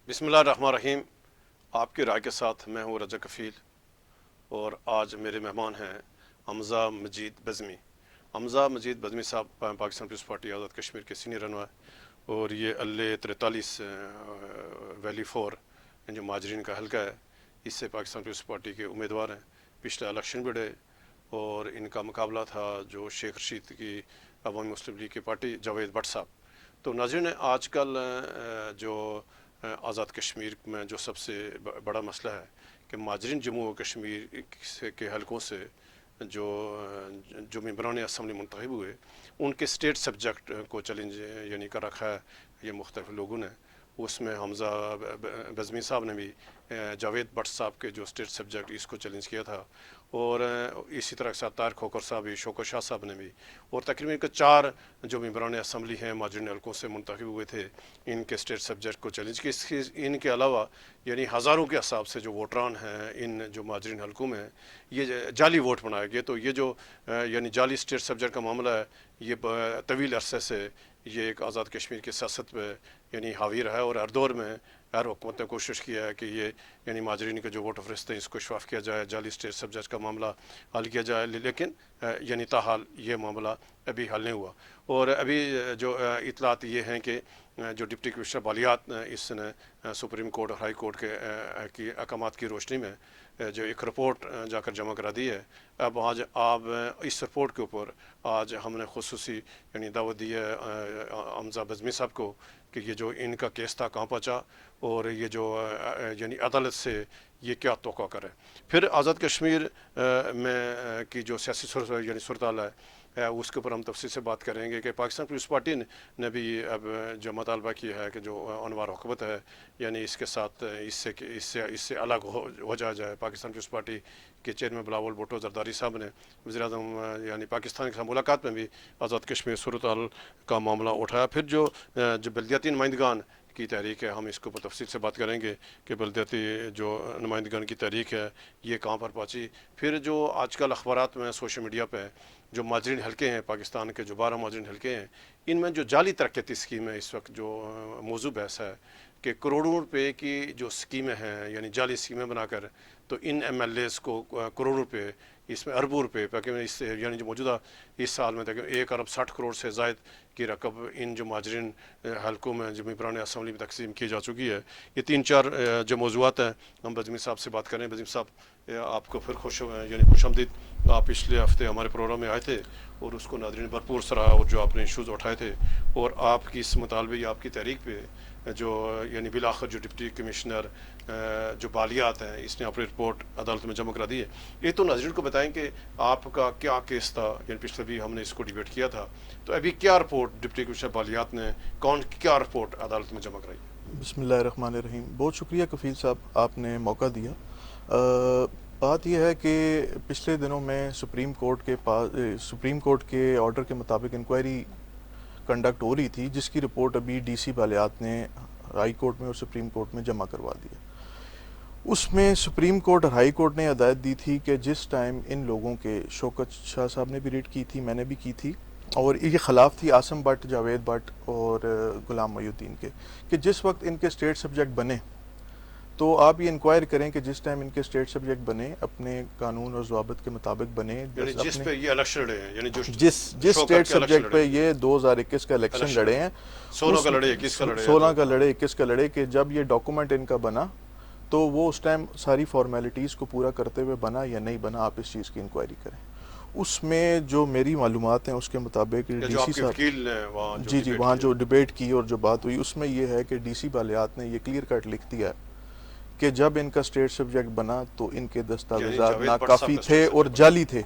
بسم اللہ الرحمن الرحیم. آپ کی رائے کے ساتھ میں ہوں رجا کفیل، اور آج میرے مہمان ہیں حمزہ مجید بزمی. حمزہ مجید بزمی صاحب پاکستان پیپلز پارٹی آزاد کشمیر کے سینئر رہنما، اور یہ ال43 ویلی 4 جو مہاجرین کا حلقہ ہے، اس سے پاکستان پیپلز پارٹی کے امیدوار ہیں. پچھلے الیکشن بھی رہے اور ان کا مقابلہ تھا جو شیخ رشید کی عوامی مسلم لیگ کی پارٹی جاوید بٹ صاحب. تو ناظرین، آج کل جو آزاد کشمیر میں جو سب سے بڑا مسئلہ ہے کہ مہاجرین جموں و کشمیر کے حلقوں سے جو ممبران اسمبلی منتخب ہوئے، ان کے اسٹیٹ سبجیکٹ کو چیلنج یعنی کر رکھا ہے یہ مختلف لوگوں نے. اس میں حمزہ بزمی صاحب نے بھی جاوید بٹ صاحب کے جو اسٹیٹ سبجیکٹ اس کو چیلنج کیا تھا، اور اسی طرح سے طاہر کھوکر صاحب بھی، شوکت شاہ صاحب نے بھی، اور تقریباً 4 جو ممبران اسمبلی ہیں مہاجرین حلقوں سے منتخب ہوئے تھے، ان کے اسٹیٹ سبجیکٹ کو چیلنج کیا. ان کے علاوہ یعنی ہزاروں کے حساب سے جو ووٹران ہیں ان جو مہاجرین حلقوں میں، یہ جعلی ووٹ بنائے گئے. تو یہ جو یعنی جعلی اسٹیٹ سبجیکٹ کا معاملہ ہے، یہ طویل عرصے سے یہ ایک آزاد کشمیر کی سیاست پہ یعنی حاوی رہا ہے، اور ہر دور میں ہر حکومت نے کوشش کیا ہے کہ یہ یعنی مہاجرین کے جو ووٹ فہرست ہیں اس کو شفاف کیا جائے، جعلی اسٹیٹ سبجیکٹ کا معاملہ حل کیا جائے. لیکن یعنی تاحال یہ معاملہ ابھی حل نہیں ہوا. اور ابھی جو اطلاعات یہ ہیں کہ جو ڈپٹی کمشنر بالیات اس نے سپریم کورٹ اور ہائی کورٹ کے احکامات کی روشنی میں جو ایک رپورٹ جا کر جمع کرا دی ہے. اب آج آپ اس رپورٹ کے اوپر آج ہم نے خصوصی یعنی دعوت دی ہے حمزہ بزمی صاحب کو کہ یہ جو ان کا کیس تھا کہاں پہنچا، اور یہ جو یعنی عدالت سے یہ کیا توقع کرے. پھر آزاد کشمیر میں کی جو سیاسی یعنی صورتحال ہے اس کے اوپر ہم تفصیل سے بات کریں گے کہ پاکستان پیپلز پارٹی نے بھی اب جو مطالبہ کیا ہے کہ جو عنوار حکومت ہے یعنی اس کے ساتھ اس سے الگ ہو جائے. پاکستان پیپلز پارٹی کے چیئرمین بلاول بھٹو زرداری صاحب نے وزیر اعظم یعنی پاکستان کے ساتھ ملاقات میں بھی آزاد کشمیر صورتحال کا معاملہ اٹھایا. پھر جو بلدیاتی نمائندگان کی تحریک ہے، ہم اس کے اوپر تفصیل سے بات کریں گے کہ بلدیاتی جو نمائندگان کی تحریک ہے یہ کہاں پر پہنچی. پھر جو آج کل اخبارات میں سوشل میڈیا پہ جو مہاجرین حلقے ہیں، پاکستان کے جو 12 مہاجرین حلقے ہیں، ان میں جو جعلی ترقیاتی اسکیم ہے اس وقت جو موضوع بحث ہے کہ کروڑوں روپے کی جو اسکیمیں ہیں یعنی جعلی اسکیمیں بنا کر تو ان ایم ایل ایز کو کروڑوں روپے، اس میں اربوں روپے اس سے یعنی جو موجودہ اس سال میں 1 ارب 60 کروڑ سے زائد کی رقم ان جو مہاجرین حلقوں میں جو ممبران اسمبلی میں تقسیم کی جا چکی ہے. یہ 3-4 جو موضوعات ہیں ہم بزمی صاحب سے بات کریں. بزمی صاحب، آپ کو پھر خوش آمدید. آپ پچھلے ہفتے ہمارے پروگرام میں آئے تھے اور اس کو ناظرین بھرپور سراہا، اور جو آپ نے ایشوز اٹھائے تھے اور آپ کی اس مطالبے یا آپ کی تحریک پہ جو یعنی بالآخر جو ڈپٹی کمشنر جو بالیات ہیں اس نے اپنی رپورٹ عدالت میں جمع کرا دی ہے. یہ تو ناظرین کو بتائیں کہ آپ کا کیا کیس تھا، یعنی پچھلے بھی ہم نے اس کو ڈیبیٹ کیا تھا، تو ابھی کیا رپورٹ ڈپٹی کمشنر بالیات نے کیا رپورٹ عدالت میں جمع کرائی؟ بسم اللہ الرحمن الرحیم. بہت شکریہ کفیل صاحب، آپ نے موقع دیا. بات یہ ہے کہ پچھلے دنوں میں سپریم کورٹ کے آرڈر کے مطابق انکوائری کنڈکٹ ہو رہی تھی، جس کی رپورٹ ابھی ڈی سی بالیات نے ہائی کورٹ میں اور سپریم کورٹ میں جمع کروا دی ہے. اس میں سپریم کورٹ اور ہائی کورٹ نے ہدایت دی تھی کہ جس ٹائم ان لوگوں کے، شوکت شاہ صاحب نے بھی ریڈ کی تھی، میں نے بھی کی تھی، اور یہ خلاف تھی عاصم بٹ، جاوید بٹ اور غلام محی الدین کے، کہ جس وقت ان کے اسٹیٹ سبجیکٹ بنے تو آپ یہ انکوائر کریں کہ جس ٹائم ان کے اسٹیٹ سبجیکٹ بنے اپنے قانون اور ضوابط کے مطابق بنے، یعنی جس پہ یہ الیکشن لڑے ہیں، یعنی جس اسٹیٹ سبجیکٹ پہ یہ 2021 کا الیکشن لڑے ہیں، 16 کا لڑے، 21 کا لڑے، 16 کا لڑے، 21 کا لڑے، کہ جب یہ ڈاکومنٹ ان کا بنا تو وہ اس ٹائم ساری فارمیلٹیز کو پورا کرتے ہوئے بنا یا نہیں بنا، آپ اس چیز کی انکوائری کریں. اس میں جو میری معلومات ہیں اس کے مطابق ڈی سی صاحب جی وہاں جو ڈبیٹ کی اور جو بات ہوئی اس میں یہ ہے کہ ڈی سی بالیات نے یہ کلیئر کٹ لکھ دیا کہ جب ان کا اسٹیٹ سبجیکٹ بنا تو ان کے دستاویزات ناکافی تھے اور جعلی تھے.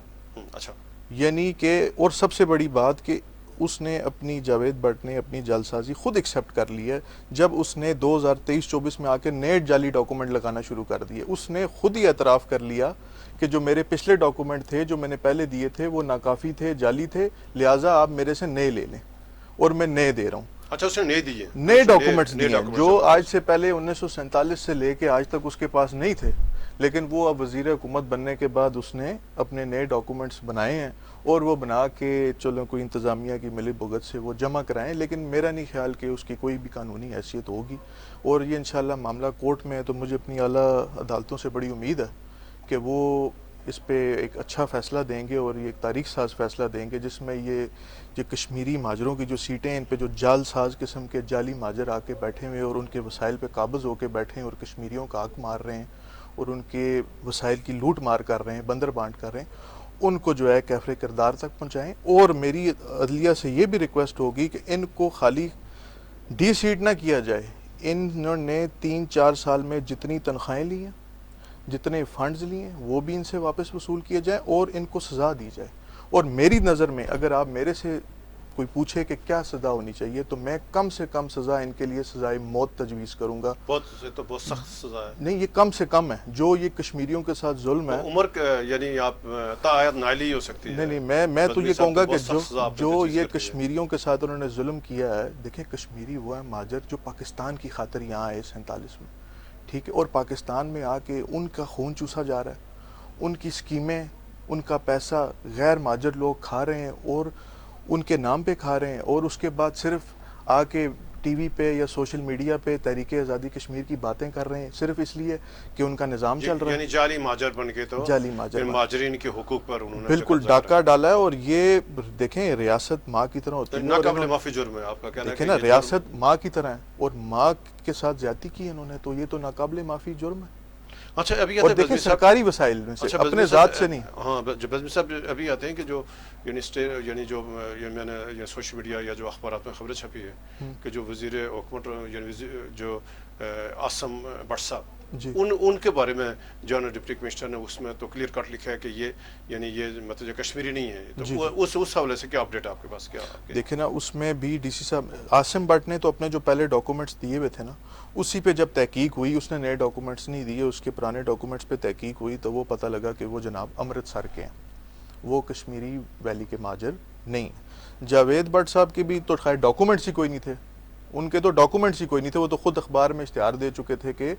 یعنی کہ اور سب سے بڑی بات کہ اس نے جاوید بٹ نے اپنی جعلسازی خود ایکسیپٹ کر لی ہے جب اس نے 2023-24 میں آ کے نئے جعلی ڈاکومنٹ لگانا شروع کر دیے. اس نے خود ہی اعتراف کر لیا کہ جو میرے پچھلے ڈاکومنٹ تھے جو میں نے پہلے دیے تھے وہ ناکافی تھے، جعلی تھے، لہٰذا آپ میرے سے نئے لے لیں، اور میں نئے دے رہا ہوں. اچھا، اس نے نئے دیے، نئے ڈاکومنٹس دیے جو آج سے پہلے 1947 سے لے کے آج تک اس کے پاس نہیں تھے، لیکن وہ اب وزیر حکومت بننے کے بعد اس نے اپنے نئے ڈاکومنٹس بنائے ہیں اور وہ بنا کے چلو کوئی انتظامیہ کی ملی بھگت سے وہ جمع کرائیں، لیکن میرا نہیں خیال کہ اس کی کوئی بھی قانونی حیثیت ہوگی، اور یہ انشاءاللہ معاملہ کورٹ میں ہے، تو مجھے اپنی اعلیٰ عدالتوں سے بڑی امید ہے کہ وہ اس پہ ایک اچھا فیصلہ دیں گے اور یہ ایک تاریخ ساز فیصلہ دیں گے، جس میں یہ کشمیری ماجروں کی جو سیٹیں، ان پہ جو جال ساز قسم کے جعلی ماجر آ کے بیٹھے ہوئے اور ان کے وسائل پہ قابض ہو کے بیٹھے ہیں اور کشمیریوں کا حق مار رہے ہیں اور ان کے وسائل کی لوٹ مار کر رہے ہیں، بندر بانٹ کر رہے ہیں، ان کو جو ہے کیفر کردار تک پہنچائیں۔ اور میری عدلیہ سے یہ بھی ریکویسٹ ہوگی کہ ان کو خالی ڈی سیٹ نہ کیا جائے، انہوں نے 3-4 سال میں جتنی تنخواہیں لی ہیں، جتنے فنڈز لیے ہیں، وہ بھی ان سے واپس وصول کیے جائیں اور ان کو سزا دی جائے۔ اور میری نظر میں اگر آپ میرے سے کوئی پوچھے کہ کیا سزا ہونی چاہیے، تو میں کم سے کم سزا ان کے لیے سزائے موت تجویز کروں گا۔ بہت سخت سزا ہے۔ نہیں، یہ کم سے کم ہے، جو یہ کشمیریوں کے ساتھ ظلم ہے۔ عمر یعنی آپ تاعید نائلی ہو سکتی ہے۔ نہیں، میں تو یہ کہوں گا کہ جو یہ کشمیری کشمیریوں کے ساتھ انہوں نے ظلم کیا ہے، دیکھیں کشمیری وہ ہے مہاجر جو پاکستان کی خاطر یہاں آئے 47 میں، ٹھیک ہے، اور پاکستان میں آ کے ان کا خون چوسا جا رہا ہے، ان کی سکیمیں، ان کا پیسہ غیر مہاجر لوگ کھا رہے ہیں اور ان کے نام پہ کھا رہے ہیں، اور اس کے بعد صرف آ کے ٹی وی پہ یا سوشل میڈیا پہ تحریک آزادی کشمیر کی باتیں کر رہے ہیں، صرف اس لیے کہ ان کا نظام چل رہا ہے، یعنی جعلی ماجر بن کے تو جعلی ماجر ماجرین کے حقوق پر انہوں نے بالکل ڈاکہ ڈالا ہے۔ اور یہ دیکھیں ریاست ماں کی طرح ہوتی ہے، ناقابل معافی جرم ہے آپ کا کہنا ہے دیکھیں نا ریاست ماں کی طرح ہے اور ماں کے ساتھ زیادتی کی انہوں نے، تو یہ تو ناقابل معافی جرم ہے۔ اچھا ابھی اور دیکھیں سرکاری وسائل میں سے، اپنے ذات سے نہیں۔ ہاں بزمی صاحب ابھی آتے ہیں کہ جو یعنی جو میں نے سوشل میڈیا یا جو اخبارات میں خبریں چھپی ہے کہ جو وزیر حکومت یعنی جو عاصم بٹ صاحب ان کے بارے میں جو ڈپٹی کمشنر نے اس میں تو کلیئر کٹ لکھا ہے کہ یہ یعنی یہ مطلب کشمیری نہیں ہے، تو اس حوالے سے کیا اپڈیٹ آپ کے پاس کیا؟ دیکھیں نا اس میں بھی ڈی سی صاحب عاصم بٹ نے تو اپنے جو پہلے ڈاکومنٹس دیے ہوئے تھے نا، اسی پہ جب تحقیق ہوئی، اس نے نئے ڈاکومنٹس نہیں دیے، اس کے پرانے ڈاکومنٹس پہ تحقیق ہوئی تو وہ پتہ لگا کہ وہ جناب امرتسر کے ہیں، وہ کشمیری ویلی کے ماجر نہیں ہیں۔ جاوید بٹ صاحب کے بھی تو خیر ڈاکومنٹس ہی کوئی نہیں تھے، ان کے تو ڈاکومنٹس ہی کوئی نہیں تھے، وہ تو خود اخبار میں اشتہار دے چکے تھے کہ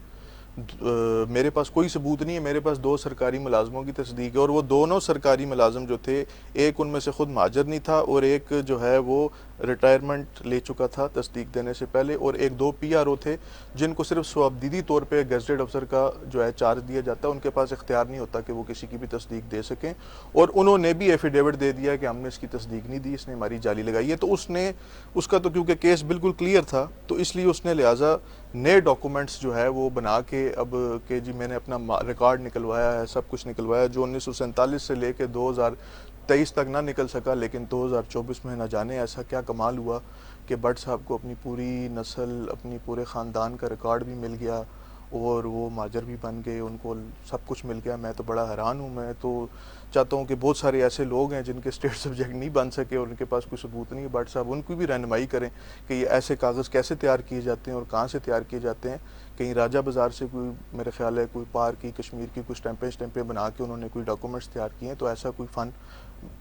میرے پاس کوئی ثبوت نہیں ہے، میرے پاس 2 سرکاری ملازموں کی تصدیق ہے، اور وہ دونوں سرکاری ملازم جو تھے، ایک ان میں سے خود مہاجر نہیں تھا اور ایک جو ہے وہ ریٹائرمنٹ لے چکا تھا تصدیق دینے سے پہلے، اور ایک 2 پی آر او تھے جن کو صرف صوابدیدی طور پہ گیزٹڈ افسر کا جو ہے چارج دیا جاتا ہے، ان کے پاس اختیار نہیں ہوتا کہ وہ کسی کی بھی تصدیق دے سکیں، اور انہوں نے بھی ایفیڈیوٹ دے دیا کہ ہم نے اس کی تصدیق نہیں دی، اس نے ہماری جعلی لگائی ہے۔ تو اس کا تو کیونکہ کیس بالکل کلیئر تھا، تو اس لیے اس نے لہٰذا نئے ڈاکومنٹس جو ہے وہ بنا کے اب کہ جی میں نے اپنا ریکارڈ نکلوایا ہے، سب کچھ نکلوایا جو 1947 سے لے کے 2023 تک نہ نکل سکا، لیکن 2024 میں نہ جانے ایسا کیا کمال ہوا کہ بٹ صاحب کو اپنی پوری نسل، اپنی پورے خاندان کا ریکارڈ بھی مل گیا اور وہ ماجر بھی بن گئے، ان کو سب کچھ مل گیا۔ میں تو بڑا حیران ہوں، میں تو چاہتا ہوں کہ بہت سارے ایسے لوگ ہیں جن کے اسٹیٹ سبجیکٹ نہیں بن سکے اور ان کے پاس کوئی ثبوت نہیں ہے، بٹ صاحب ان کی بھی رہنمائی کریں کہ یہ ایسے کاغذ کیسے تیار کیے جاتے ہیں اور کہاں سے تیار کیے جاتے ہیں۔ کہیں راجہ بازار سے کوئی میرے خیال ہے کوئی پار کی کشمیر کی کچھ اسٹیمپیں بنا کے انہوں نے کوئی ڈاکومنٹس تیار کیے ہیں، تو ایسا کوئی فن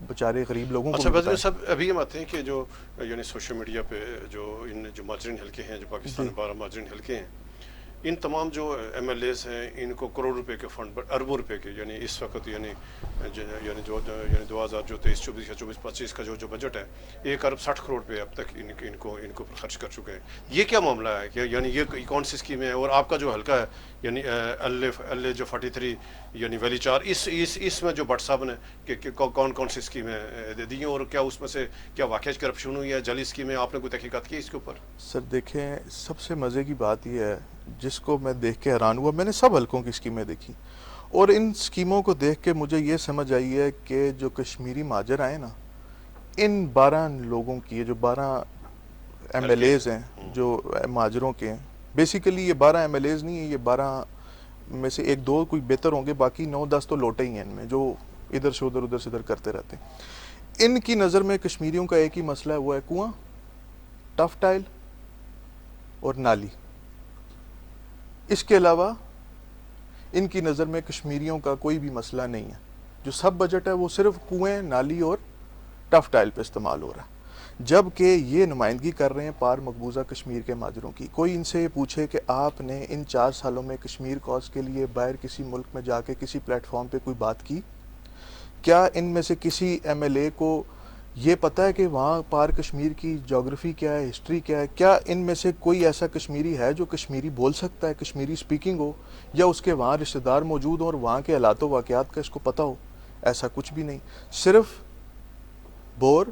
بیچارے غریب لوگوں کو اچھا بتائیں۔ سب ابھی ہم آتے ہیں کہ جو یعنی سوشل میڈیا پہ جو ماجرین حلقے ہیں، جو پاکستان 12 ماجرین حلقے ہیں، ان تمام جو ایم ایل ایز ہیں ان کو کروڑ روپے کے فنڈ، اربوں روپے کے، یعنی اس وقت یعنی 2023-24 یا 24-25 کا جو بجٹ ہے 1 ارب 60 کروڑ روپے اب تک ان کو خرچ کر چکے ہیں۔ یہ کیا معاملہ ہے کہ یعنی یہ کون سی اسکیمیں ہیں؟ اور آپ کا جو حلقہ ہے یعنی ایل جو 43 یعنی ویلی 4، اس میں جو بٹ صاحب نے کہ کون سی اسکیمیں دے دی ہیں اور کیا اس میں سے کیا واقعی کرپشن ہوئی ہے، جعلی اسکیمیں؟ آپ نے کوئی تحقیقات کی اس کے اوپر؟ سر دیکھیں، سب سے مزے کی بات یہ ہے جس کو میں دیکھ کے حیران ہوا، میں نے سب حلقوں کی اسکیمیں دیکھی اور ان اسکیموں کو دیکھ کے مجھے یہ سمجھ آئی ہے کہ جو کشمیری ماجر آئے نا، ان 12 لوگوں کی، جو 12 ایم ایل ایز ہیں جو ماجروں کے ہیں، بیسیکلی یہ 12 ایم ایل ایز نہیں ہیں، یہ 12 میں سے 1-2 کوئی بہتر ہوں گے، باقی 9-10 تو لوٹے ہی ہیں ان میں جو ادھر سے ادھر کرتے رہتے ہیں۔ ان کی نظر میں کشمیریوں کا ایک ہی مسئلہ ہے، وہ ہے کنواں، ٹف ٹائل اور نالی۔ اس کے علاوہ ان کی نظر میں کشمیریوں کا کوئی بھی مسئلہ نہیں ہے۔ جو سب بجٹ ہے وہ صرف کنویں، نالی اور ٹف ٹائل پہ استعمال ہو رہا ہے، جب کہ یہ نمائندگی کر رہے ہیں پار مقبوضہ کشمیر کے ماجروں کی. کوئی ان سے یہ پوچھے کہ آپ نے ان 4 سالوں میں کشمیر کاز کے لیے باہر کسی ملک میں جا کے کسی پلیٹ فارم پہ کوئی بات کی؟ کیا ان میں سے کسی ایم ایل اے کو یہ پتہ ہے کہ وہاں پار کشمیر کی جغرافی کیا ہے، ہسٹری کیا ہے؟ کیا ان میں سے کوئی ایسا کشمیری ہے جو کشمیری بول سکتا ہے، کشمیری سپیکنگ ہو، یا اس کے وہاں رشتہ دار موجود ہوں اور وہاں کے حالات و واقعات کا اس کو پتہ ہو؟ ایسا کچھ بھی نہیں. صرف بور،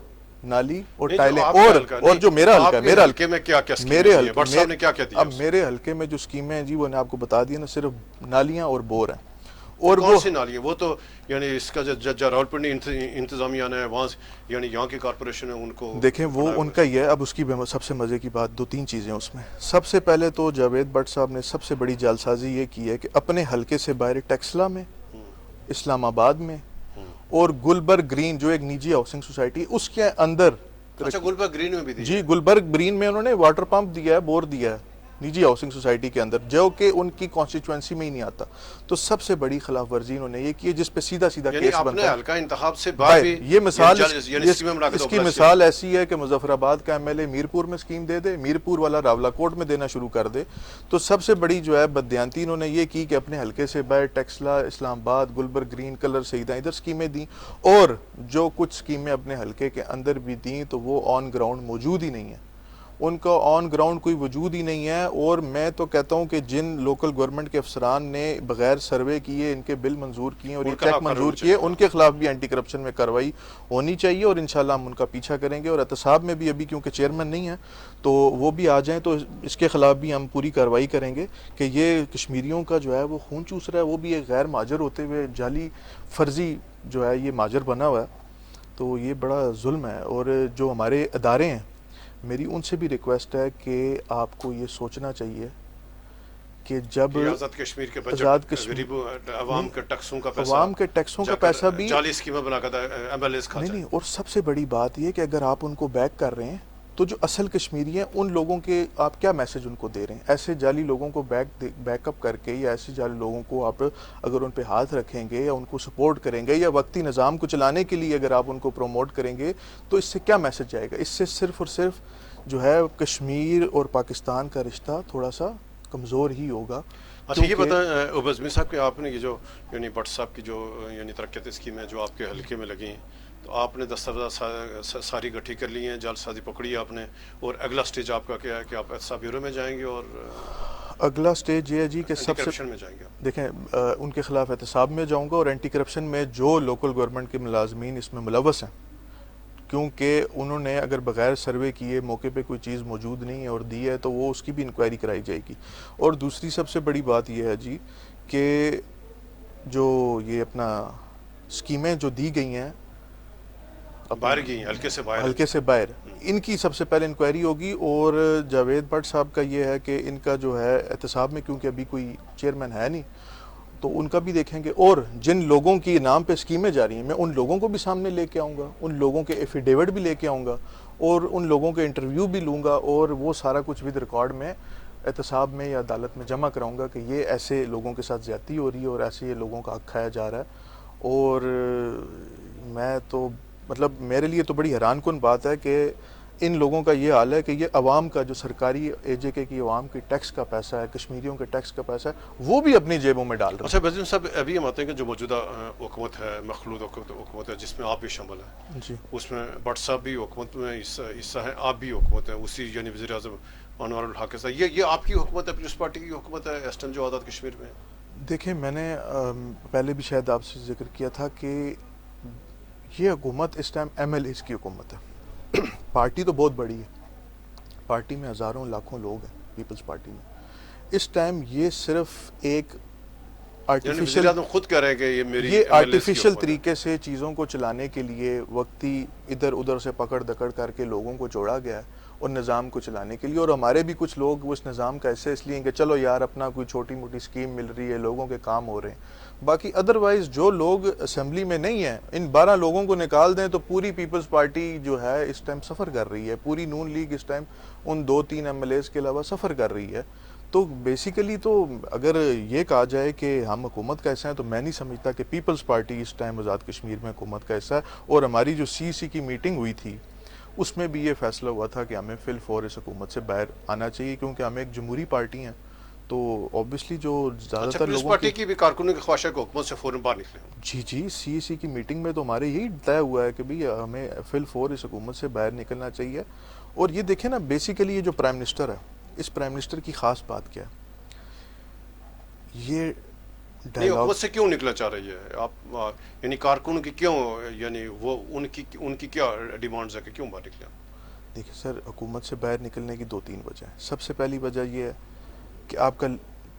نالی اور ٹائلیں. اور جو میرا حلقہ ہے، میرا حلقے میں کیا کیا میرے اسکیمیں بٹ صاحب نے کیا کیا دیا؟ اب میرے حلقے میں جو اسکیمیں ہیں جی وہ نے آپ کو بتا دیا نا، صرف نالیاں اور بور ہیں. اور کون سی نالی ہے وہ تو یعنی اس کا جو راولپنڈی انتظامیہ ہے وہاں یعنی یہاں کی کارپوریشن ہے ان کو دیکھیں وہ ان کا ہی ہے. اب اس کی سب سے مزے کی بات 2-3 چیزیں اس میں. سب سے پہلے تو جاوید بٹ صاحب نے سب سے بڑی جعلسازی یہ کی ہے کہ اپنے حلقے سے باہر ٹیکسلا میں، اسلام آباد میں اور گلبرگ گرین جو ایک نجی ہاؤسنگ سوسائٹی اس کے اندر. اچھا گلبرگ گرین میں بھی دی؟ جی گلبرگ گرین میں انہوں نے واٹر پمپ دیا ہے، بور دیا ہے نجی ہاؤسنگ سوسائٹی کے اندر، جو کہ ان کی کانسٹیچوئنسی میں ہی نہیں آتا. تو سب سے بڑی خلاف ورزی انہوں نے یہ کی ہے جس پہ سیدھا کیس بنتا ہے. حلقہ انتخاب سے بعد بھی یہ مثال اس کی مثال ایسی ہے کہ مظفر آباد کا ایم ایل اے میرپور میں اسکیم دے دے، میرپور والا راولا کوٹ میں دینا شروع کر دے. تو سب سے بڑی جو ہے بددیانتی انہوں نے یہ کی کہ اپنے حلقے سے باہر ٹیکسلا، اسلام آباد، گلبرگ گرین، کلر سیدھا ادھر اسکیمیں دیں، اور جو کچھ اسکیمیں اپنے حلقے کے اندر بھی دیں تو وہ آن گراؤنڈ موجود ہی نہیں ہیں. ان کا آن گراؤنڈ کوئی وجود ہی نہیں ہے. اور میں تو کہتا ہوں کہ جن لوکل گورنمنٹ کے افسران نے بغیر سروے کیے ان کے بل منظور کیے اور یہ چیک منظور کیے، ان کے خلاف بھی اینٹی کرپشن میں کارروائی ہونی چاہیے، اور انشاءاللہ ہم ان کا پیچھا کریں گے. اور احتساب میں بھی ابھی کیونکہ چیئرمین نہیں ہیں تو وہ بھی آ جائیں تو اس کے خلاف بھی ہم پوری کارروائی کریں گے کہ یہ کشمیریوں کا جو ہے وہ خون چوس رہا ہے، وہ بھی ایک غیر ماجر ہوتے ہوئے جعلی فرضی جو ہے یہ ماجر بنا ہوا ہے. تو یہ بڑا ظلم ہے. اور جو ہمارے ادارے ہیں، میری ان سے بھی ریکویسٹ ہے کہ آپ کو یہ سوچنا چاہیے کہ جب آزاد کشمیر کے بجٹ غریب عوام کے ٹیکسوں کا پیسہ، عوام کے ٹیکسوں کا پیسہ بھی جعلی اسکیمیں بنا کر ایم ایل ایز کھاتے ہیں. نہیں، اور سب سے بڑی بات یہ کہ اگر آپ ان کو بیک کر رہے ہیں تو جو اصل کشمیری ہیں ان لوگوں کے آپ کیا میسج ان کو دے رہے ہیں؟ ایسے جعلی لوگوں کو بیک اپ کر کے، یا ایسے جعلی لوگوں کو آپ اگر ان پہ ہاتھ رکھیں گے یا ان کو سپورٹ کریں گے یا وقتی نظام کو چلانے کے لیے اگر آپ ان کو پروموٹ کریں گے تو اس سے کیا میسج جائے گا؟ اس سے صرف اور صرف جو ہے کشمیر اور پاکستان کا رشتہ تھوڑا سا کمزور ہی ہوگا. اچھا یہ بتائیں عبدالعزیز صاحب کہ آپ نے یہ جو یعنی بٹ صاحب کی جو یعنی ترقیاتی اسکیمیں جو آپ کے حلقے میں لگی ہیں تو آپ نے دستاویزات ساری اکٹھی کر لی ہیں، جعلسازی پکڑی ہے آپ نے، اور اگلا سٹیج آپ کا کیا ہے کہ آپ احتساب بیورو میں جائیں گے اور اگلا سٹیج یہ ہے جی کہ سب سے میں جائیں گے؟ دیکھیں ان کے خلاف احتساب میں جاؤں گا، اور اینٹی کرپشن میں جو لوکل گورنمنٹ کے ملازمین اس میں ملوث ہیں، کیونکہ انہوں نے اگر بغیر سروے کیے موقع پہ کوئی چیز موجود نہیں ہے اور دی ہے تو وہ اس کی بھی انکوائری کرائی جائے گی. اور دوسری سب سے بڑی بات یہ ہے جی کہ جو یہ اپنا اسکیمیں جو دی گئی ہیں باہر گئی ہیں حلقے سے باہر، ان کی سب سے پہلے انکوائری ہوگی. اور جاوید بٹ صاحب کا یہ ہے کہ ان کا جو ہے احتساب میں کیونکہ ابھی کوئی چیئرمین ہے نہیں تو ان کا بھی دیکھیں گے، اور جن لوگوں کی نام پہ اسکیمیں جاری ہیں میں ان لوگوں کو بھی سامنے لے کے آؤں گا، ان لوگوں کے ایفیڈیوٹ بھی لے کے آؤں گا اور ان لوگوں کے انٹرویو بھی لوں گا، اور وہ سارا کچھ ود ریکارڈ میں احتساب میں یا عدالت میں جمع کراؤں گا کہ یہ ایسے لوگوں کے ساتھ زیادتی ہو رہی ہے اور ایسے یہ لوگوں کا حق کھایا جا رہا ہے. اور میں تو مطلب میرے لیے تو بڑی حیران کن بات ہے کہ ان لوگوں کا یہ حال ہے کہ یہ عوام کا جو سرکاری اے جے کے کی عوام کی ٹیکس کا پیسہ ہے، کشمیریوں کے ٹیکس کا پیسہ ہے، وہ بھی اپنی جیبوں میں ڈال رہے ہیں. اچھا بزم صاحب ابھی ہم آتے ہیں کہ جو موجودہ حکومت ہے، مخلوط حکومت ہے جس میں آپ بھی شامل ہیں، جی اس میں بٹ صاحب بھی حکومت میں حصہ ہیں، آپ بھی حکومت ہیں، اسی یعنی وزیر اعظم انور الحق کے ساتھ. یہ آپ کی حکومت ہے، پیپلز پارٹی کی حکومت ہے اس ٹائم جو آزاد کشمیر میں؟ دیکھیں میں نے پہلے بھی شاید آپ سے ذکر کیا تھا کہ یہ حکومت اس ٹائم ایم ایل ایز کی حکومت ہے. پارٹی تو بہت بڑی ہے، پارٹی میں ہزاروں لاکھوں لوگ ہیں پیپلز پارٹی میں. اس ٹائم یہ صرف ایک آرٹیفیشل خود کہہ رہے ہیں کہ یہ آرٹیفیشل طریقے سے چیزوں کو چلانے کے لیے وقتی ادھر ادھر سے پکڑ دکڑ کر کے لوگوں کو جوڑا گیا ہے اور نظام کو چلانے کے لیے. اور ہمارے بھی کچھ لوگ وہ اس نظام کا ایسے اس لیے کہ چلو یار اپنا کوئی چھوٹی موٹی اسکیم مل رہی ہے، لوگوں کے کام ہو رہے ہیں. باقی ادروائز جو لوگ اسمبلی میں نہیں ہیں، ان 12 لوگوں کو نکال دیں تو پوری پیپلز پارٹی جو ہے اس ٹائم سفر کر رہی ہے، پوری نون لیگ اس ٹائم ان 2-3 ایم ایل ایز کے علاوہ سفر کر رہی ہے. تو بیسیکلی تو اگر یہ کہا جائے کہ ہم حکومت کا حصہ ہیں تو میں نہیں سمجھتا کہ پیپلز پارٹی اس ٹائم آزاد کشمیر میں حکومت کا حصہ ہے. اور ہماری جو سی سی کی میٹنگ ہوئی تھی اس میں بھی یہ فیصلہ ہوا تھا کہ ہمیں فی الفور اس حکومت سے باہر آنا چاہیے، کیونکہ ہم ایک جمہوری پارٹی ہیں، تو اوبیسلی جو زیادہ اچھا، تر پیپلز لوگوں پارٹی کی بھی کارکنوں کی خواہش ہے کہ حکومت سے فوراً باہر نکلیں. جی سی سی کی میٹنگ میں تو ہمارے یہی طے ہوا ہے کہ بھئی ہمیں فی الفور اس حکومت سے باہر نکلنا چاہیے. اور یہ دیکھیں نا، بیسیکلی یہ جو پرائم منسٹر ہے، اس پرائم منسٹر کی خاص بات کیا ہے؟ یہ نہیں، ڈائلاگ حکومت سے کیوں نکلنا چاہ رہی ہے آپ؟ یعنی کارکنوں کی کیوں، یعنی وہ ان کی کیا ڈیمانڈز ہے کہ کیوں باہر نکلیں؟ دیکھیں سر، حکومت سے باہر نکلنے کی دو تین وجہ ہیں. سب سے پہلی وجہ یہ ہے کہ آپ کا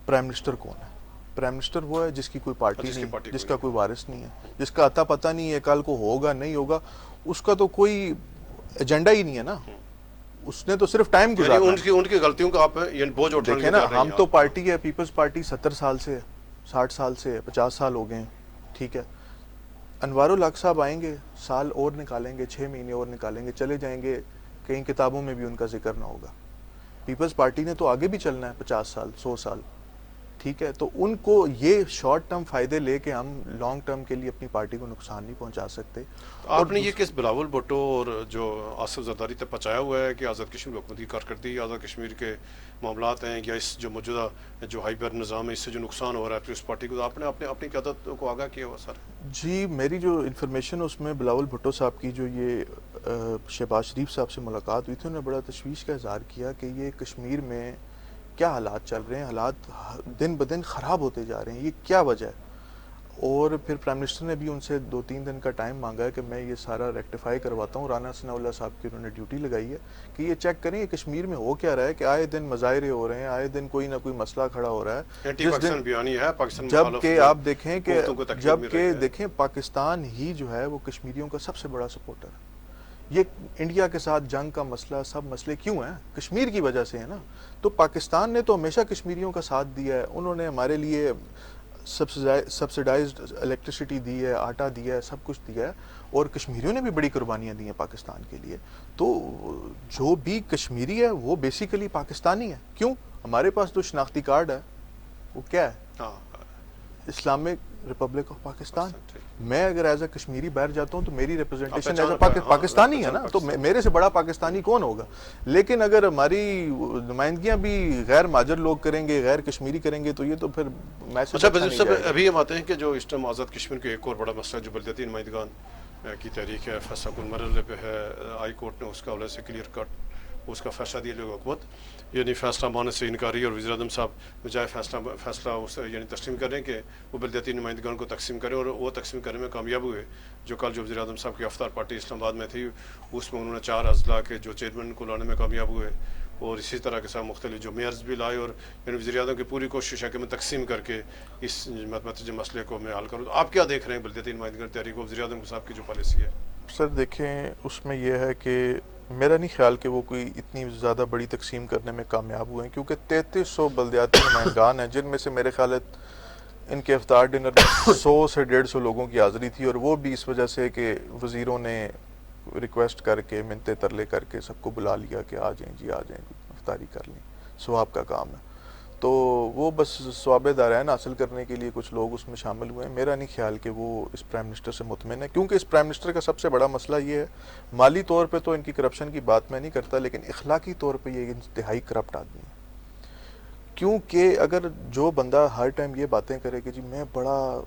پرائم منسٹر کون ہے؟ پرائم منسٹر وہ ہے جس کی کوئی پارٹی جس کی نہیں، پارٹی جس کوئی کا کوئی وارث نہیں ہے، جس کا اتا پتہ نہیں ہے کل کو ہوگا نہیں ہوگا، اس کا تو کوئی ایجنڈا ہی نہیں ہے نا. اس نے تو صرف ٹائم یعنی گزارنا ہے. ان کی غلطیوں کا آپ یعنی بوجھ اٹھانے دیکھیں کے نا، تیار نہیں ہم ہیں تو آپ. پارٹی ہے پیپلز پارٹی 70 سال سے ہے، 60 سال سے ہے، 50 سال ہو گئے ہیں. ٹھیک ہے، انوار الحق صاحب آئیں گے، سال اور نکالیں گے، 6 مہینے اور نکالیں گے، چلے جائیں گے، کئی کتابوں میں بھی ان کا ذکر نہ ہوگا. پیپلز پارٹی نے تو آگے بھی چلنا ہے 50 سال 100 سال. ٹھیک ہے، تو ان کو یہ شارٹ ٹرم فائدے لے کے ہم لانگ ٹرم کے لیے اپنی پارٹی کو نقصان نہیں پہنچا سکتے. آپ نے یہ کس بلاول بھٹو اور جو آصف زرداری تک پہنچایا ہوا ہے کہ آزاد کشمیر حکومت کی کارکردگی، آزاد کشمیر کے معاملات ہیں یا اس جو موجودہ جو ہائبر نظام ہے اس سے جو نقصان ہو رہا ہے پیپلز پارٹی کو، تو آپ نے اپنی قیادت کو آگاہ کیا ہوا سر؟ جی، میری جو انفارمیشن اس میں بلاول بھٹو صاحب کی جو یہ شہباز شریف صاحب سے ملاقات ہوئی تھی، انہوں نے بڑا تشویش کا اظہار کیا کہ یہ کشمیر میں کیا حالات چل رہے ہیں، حالات دن بدن خراب ہوتے جا رہے ہیں، یہ کیا وجہ ہے. اور پھر پرائم منسٹر نے بھی ان سے 2-3 دن کا ٹائم مانگا ہے کہ میں یہ سارا ریکٹیفائی کرواتا ہوں. رانا ثناء اللہ صاحب کی انہوں نے ڈیوٹی لگائی ہے کہ یہ چیک کریں کہ کشمیر میں ہو کیا رہا ہے، کہ آئے دن مظاہرے ہو رہے ہیں، آئے دن کوئی نہ کوئی مسئلہ کھڑا ہو رہا ہے. اینٹی پاکستان بیانی ہے، پاکستان جب مخالف کہ جو آپ دیکھیں کہ قوتوں کو تقویت مل رہی ہے. دیکھیں پاکستان ہی جو ہے وہ کشمیریوں کا سب سے بڑا سپورٹر ہے. یہ انڈیا کے ساتھ جنگ کا مسئلہ، سب مسئلے کیوں ہیں؟ کشمیر کی وجہ سے ہے نا. تو پاکستان نے تو ہمیشہ کشمیریوں کا ساتھ دیا ہے، انہوں نے ہمارے لیے سبسیڈائزڈ الیکٹریسٹی دی ہے، آٹا دیا ہے، سب کچھ دیا ہے، اور کشمیریوں نے بھی بڑی قربانیاں دی ہیں پاکستان کے لیے. تو جو بھی کشمیری ہے وہ بیسیکلی پاکستانی ہے. کیوں؟ ہمارے پاس جو شناختی کارڈ ہے وہ کیا ہے؟ ہاں، اسلامک ریپبلک آف پاکستان. ٹھیک. میں اگر ایز اے کشمیری باہر جاتا ہوں تو میری ریپرزنٹیشن پہچان- ایز اے ہاں، پاکستانی ہے نا. پہچان تو پاکستان. میرے سے بڑا پاکستانی کون ہوگا؟ لیکن اگر ہماری نمائندگیاں بھی غیر مہاجر لوگ کریں گے، غیر کشمیری کریں گے، تو یہ تو پھر میسج اچھا، اچھا نہیں صاحب جائے گا. ابھی ہم آتے ہیں کہ جو اس ٹائم آزاد کشمیر کے ایک اور بڑا مسئلہ جو بلدیاتی نمائندگان کی تحریک ہے، فیصلہ کن مرحلے پہ ہے. ہائی کورٹ نے اس کا حوالے سے کلیئر کٹ اس کا فیصلہ دیا لوگ حکومت یعنی فیصلہ ماننے سے انکاری، اور وزیر اعظم صاحب بجائے فیصلہ یعنی تسلیم کریں کہ وہ بلدیاتی نمائندگان کو تقسیم کریں، اور وہ تقسیم کرنے میں کامیاب ہوئے. جو کل جو وزیر اعظم صاحب کی افطار پارٹی اسلام آباد میں تھی، اس میں انہوں نے 4 اضلاع کے جو چیئرمین کو لانے میں کامیاب ہوئے، اور اسی طرح کے ساتھ مختلف جو میئرز بھی لائے. اور یعنی وزیر اعظم کی پوری کوشش ہے کہ میں تقسیم کر کے اس مسئلے کو میں حل کروں. تو آپ کیا دیکھ رہے ہیں بلدیاتی نمائندگان تحریک کو، وزیر اعظم صاحب کی جو پالیسی ہے؟ سر دیکھیں، اس میں یہ ہے کہ میرا نہیں خیال کہ وہ کوئی اتنی زیادہ بڑی تقسیم کرنے میں کامیاب ہوئے ہیں، کیونکہ 3300 بلدیاتی نمائندگان ہیں، جن میں سے میرے خیال ہے ان کے افطار ڈنر میں 100 سے 150 لوگوں کی حاضری تھی، اور وہ بھی اس وجہ سے کہ وزیروں نے ریکویسٹ کر کے منتے ترلے کر کے سب کو بلا لیا کہ آ جائیں جی، آ جائیں جی، افطاری کر لیں، ثواب کا کام ہے. تو وہ بس ثواب دارین حاصل کرنے کے لیے کچھ لوگ اس میں شامل ہوئے ہیں. میرا نہیں خیال کہ وہ اس پرائم منسٹر سے مطمئن ہے، کیونکہ اس پرائم منسٹر کا سب سے بڑا مسئلہ یہ ہے، مالی طور پہ تو ان کی کرپشن کی بات میں نہیں کرتا، لیکن اخلاقی طور پہ یہ انتہائی کرپٹ آدمی ہے. کیونکہ اگر جو بندہ ہر ٹائم یہ باتیں کرے کہ جی میں بڑا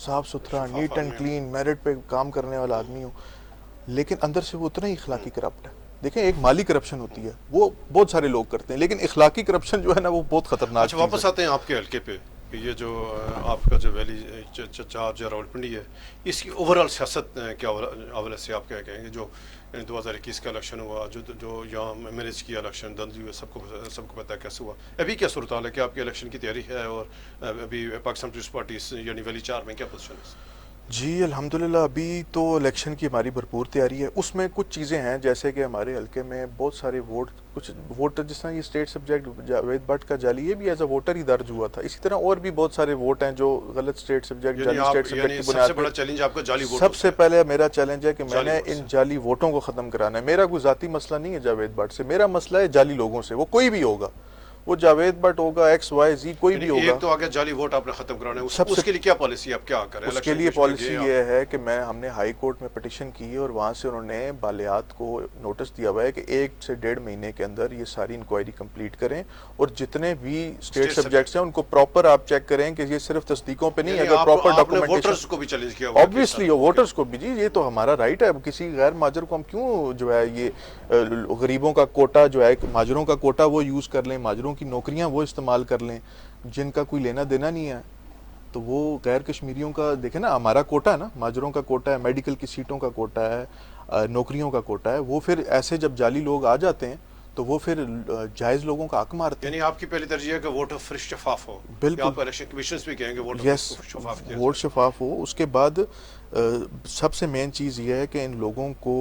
صاف ستھرا، نیٹ اینڈ کلین، میرٹ پہ کام کرنے والا آدمی ہوں، لیکن اندر سے وہ اتنا ہی اخلاقی کرپٹ ہے. دیکھیں، ایک مالی کرپشن ہوتی ہے، وہ بہت سارے لوگ کرتے ہیں، لیکن اخلاقی کرپشن جو ہے نا وہ بہت خطرناک اچھا، چیز واپس ہے. آتے ہیں آپ کے حلقے پہ کہ یہ جو آپ کا جو ویلی چارج راولپنڈی ہے، اس کی اوور آل سیاست کے حوالے سے آپ کیا کہیں گے؟ جو 2021 کا الیکشن ہوا، جو یہاں مینیج کیا الیکشن دندلی ہوئے، سب کو پتہ ہے کیسے ہوا. ابھی کیا صورتحال ہے کہ آپ کی الیکشن کی تیاری ہے، اور ابھی پاکستان پیپلز پارٹی یعنی ویلی 4 میں کیا پوزیشن ہے؟ جی الحمدللہ ابھی تو الیکشن کی ہماری بھرپور تیاری ہے. اس میں کچھ چیزیں ہیں، جیسے کہ ہمارے حلقے میں بہت سارے کچھ ووٹر، جس طرح یہ اسٹیٹ سبجیکٹ جاوید بٹ کا جعلی، یہ بھی ایز اے ووٹر ہی درج ہوا تھا. اسی طرح اور بھی بہت سارے ووٹ ہیں جو غلط اسٹیٹ سبجیکٹ، جعلی اسٹیٹ سبجیکٹ کی سب بنیاد سے بڑا پر. چیلنج آپ کا جعلی ووٹ سب سے پہلے میرا چیلنج ہے کہ میں نے ووٹ سے. ان جعلی ووٹوں کو ختم کرانا ہے. میرا کوئی ذاتی مسئلہ نہیں ہے جاوید بٹ سے، میرا مسئلہ ہے جعلی لوگوں سے، وہ کوئی بھی ہوگا، وہ جاوید بٹ ہوگا, ایکس وائی زی کوئی بھی ہوگا. ایک تو آگے جعلی ووٹ آپ نے ختم کرانے, سب اس سے کے لیے کیا پالیسی آپ کیا کریں؟ اس کے لیے پالیسی یہ ہے کہ ہم نے ہائی کورٹ میں پٹیشن کی ہے اور وہاں سے انہوں نے بالیات کو نوٹس دیا ہوا ہے کہ 1 سے 1.5 مہینے کے اندر یہ ساری انکوائری کمپلیٹ کریں, اور جتنے بھی اسٹیٹ سبجیکٹس ہیں ان کو پراپر آپ چیک کریں کہ یہ صرف تصدیقوں پہ نہیں, اگر پراپر ووٹرز کو بھی چیلنج کیا آبویسلی ووٹرز کو بھی, جی یہ تو ہمارا رائٹ ہے. اب کسی غیر مہاجر کو ہم کیوں جو ہے یہ غریبوں کا کوٹا جو ہے, مہاجروں کا کوٹا وہ یوز کر لیں, مہاجروں کی نوکریاں وہ استعمال کر لیں جن کا کوئی لینا دینا نہیں ہے. تو وہ غیر کشمیریوں کا دیکھیں نا, ہمارا کوٹا ہے نا, مہاجروں کا کوٹا ہے, میڈیکل کی سیٹوں کا کوٹا ہے, نوکریوں کا کوٹا ہے. وہ پھر ایسے جب جعلی لوگ آ جاتے ہیں تو وہ پھر جائز لوگوں کا حق مارتے ہیں. یعنی آپ کی پہلی ترجیح ہے کہ ووٹ فری شفاف ہو. بالکل, آپ الیکشن کمیشنز بھی کہیں گے ووٹ شفاف کیا جائے. ووٹ شفاف ہو. اس کے بعد سب سے مین چیز یہ ہے کہ ان لوگوں کو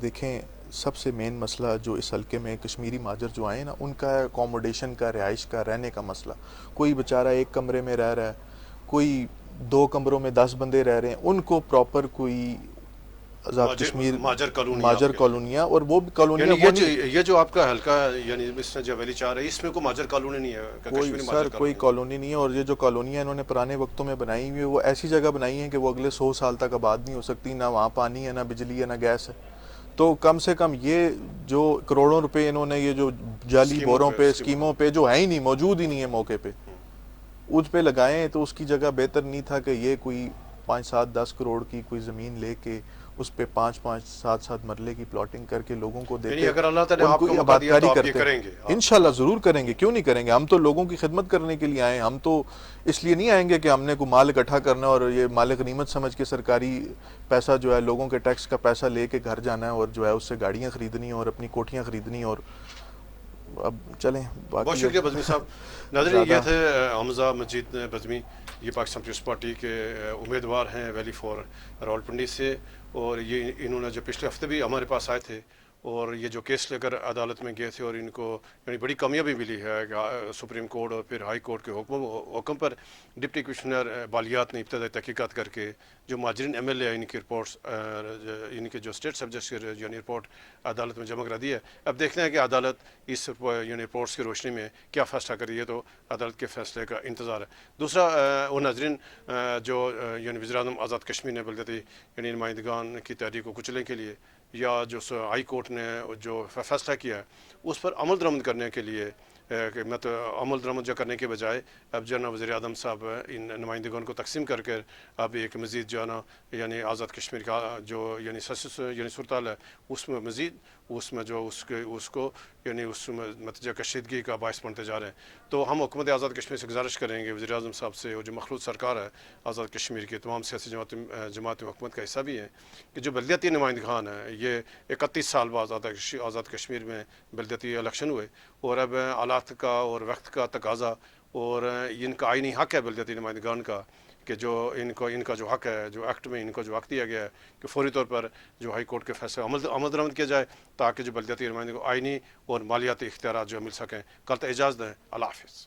دیکھیں, سب سے مین مسئلہ جو اس حلقے میں کشمیری مہاجر جو آئے نا, ان کا اکوموڈیشن کا, رہائش کا, رہنے کا مسئلہ. کوئی بیچارہ ایک کمرے میں رہ رہا ہے, کوئی 2 کمروں میں 10 بندے رہ رہے ہیں, ان کو پراپر کوئی آزاد کشمیر مہاجر کالونیاں, اور وہ بھی کالونیاں یہ جو آپ کا حلقہ یعنی اس میں جو ویلی 4 ہے, اس میں کوئی مہاجر کالونی نہیں ہے؟ کوئی سر کوئی کالونی نہیں ہے. اور یہ جو کالونیاں انہوں نے پرانے وقتوں میں بنائی ہوئی, وہ ایسی جگہ بنائی ہیں کہ وہ اگلے 100 سال تک آباد نہیں ہو سکتی. نہ وہاں پانی ہے, نہ بجلی ہے, نہ گیس ہے. تو کم سے کم یہ جو کروڑوں روپے انہوں نے یہ جو جعلی بوروں پہ, اسکیموں پہ جو ہے ہی نہیں, موجود ہی نہیں ہے موقع پہ, اس پہ لگائیں. تو اس کی جگہ بہتر نہیں تھا کہ یہ کوئی 5, 7, 10 کروڑ کی کوئی زمین لے کے اس پہ 5, 7, 7 مرلے کی پلاٹنگ کر کے لوگوں کو دیتے, اگر اللہ تعالیٰ ان کو آبادکاری کرتے. انشاءاللہ ضرور کریں گے, کیوں نہیں کریں گے. ہم تو لوگوں کی خدمت کرنے کے لیے آئے. ہم تو اس لیے نہیں آئیں گے کہ ہم نے کوئی مال اکٹھا کرنا اور یہ مال غنیمت سمجھ کے سرکاری پیسہ جو ہے لوگوں کے ٹیکس کا پیسہ لے کے گھر جانا ہے اور جو ہے اس سے گاڑیاں خریدنی اور اپنی کوٹھیاں خریدنی. اور اب چلیں, بہت شکریہ بزمی صاحب. ناظرین, یہ تھے حمزہ مجید بزمی, یہ پاکستان پیپلز پارٹی کے امیدوار ہیں ویلی 4 راولپنڈی سے. اور یہ انہوں نے جو پچھلے ہفتے بھی ہمارے پاس آئے تھے اور یہ جو کیس لے کر عدالت میں گئے تھے, اور ان کو یعنی بڑی کامیابی ملی ہے کہ سپریم کورٹ اور پھر ہائی کورٹ کے حکم پر ڈپٹی کمشنر بالیات نے ابتدائی تحقیقات کر کے جو ماجرین ایم ایل اے ان کی رپورٹس, ان کے جو اسٹیٹ سبجیکٹس کی یعنی رپورٹ عدالت میں جمع کرا دی ہے. اب دیکھتے ہیں کہ عدالت اس یعنی رپورٹس کی روشنی میں کیا فیصلہ کری ہے, تو عدالت کے فیصلے کا انتظار ہے. دوسرا وہ ناظرین, جو یعنی وزیر اعظم آزاد کشمیر نے بلدیاتی یعنی نمائندگان کی تحریک کو کچلنے کے لیے یا جو ہائی کورٹ نے جو فیصلہ کیا ہے اس پر عمل درآمد کرنے کے لیے, کہ مطلب عمل درآمد کرنے کے بجائے اب جو ہے نا وزیر اعظم صاحب ان نمائندگان کو تقسیم کر کے اب ایک مزید جو ہے نا یعنی آزاد کشمیر کا جو یعنی صورتحال ہے اس میں مزید اس میں جو اس کو یعنی اس میں نتیجہ کشیدگی کا باعث بنتے جا رہے ہیں. تو ہم حکومت آزاد کشمیر سے گزارش کریں گے, وزیر اعظم صاحب سے, اور جو مخلوط سرکار ہے آزاد کشمیر کی تمام سیاسی جماعت حکومت کا حصہ بھی ہیں, کہ جو بلدیاتی نمائندگان ہیں, یہ 31 سال بعد آزاد کشمیر میں بلدیاتی الیکشن ہوئے, اور اب حالات کا اور وقت کا تقاضا اور ان کا آئینی حق ہے بلدیاتی نمائندگان کا کہ جو ان کا جو حق ہے, جو ایکٹ میں ان کو جو حق دیا گیا ہے کہ فوری طور پر جو ہائی کورٹ کے فیصلے عمل درآمد کیا جائے تاکہ جو بلدیاتی نمائندگان کو آئینی اور مالیاتی اختیارات جو مل سکیں. کل تک اجازت دیں. اللہ حافظ.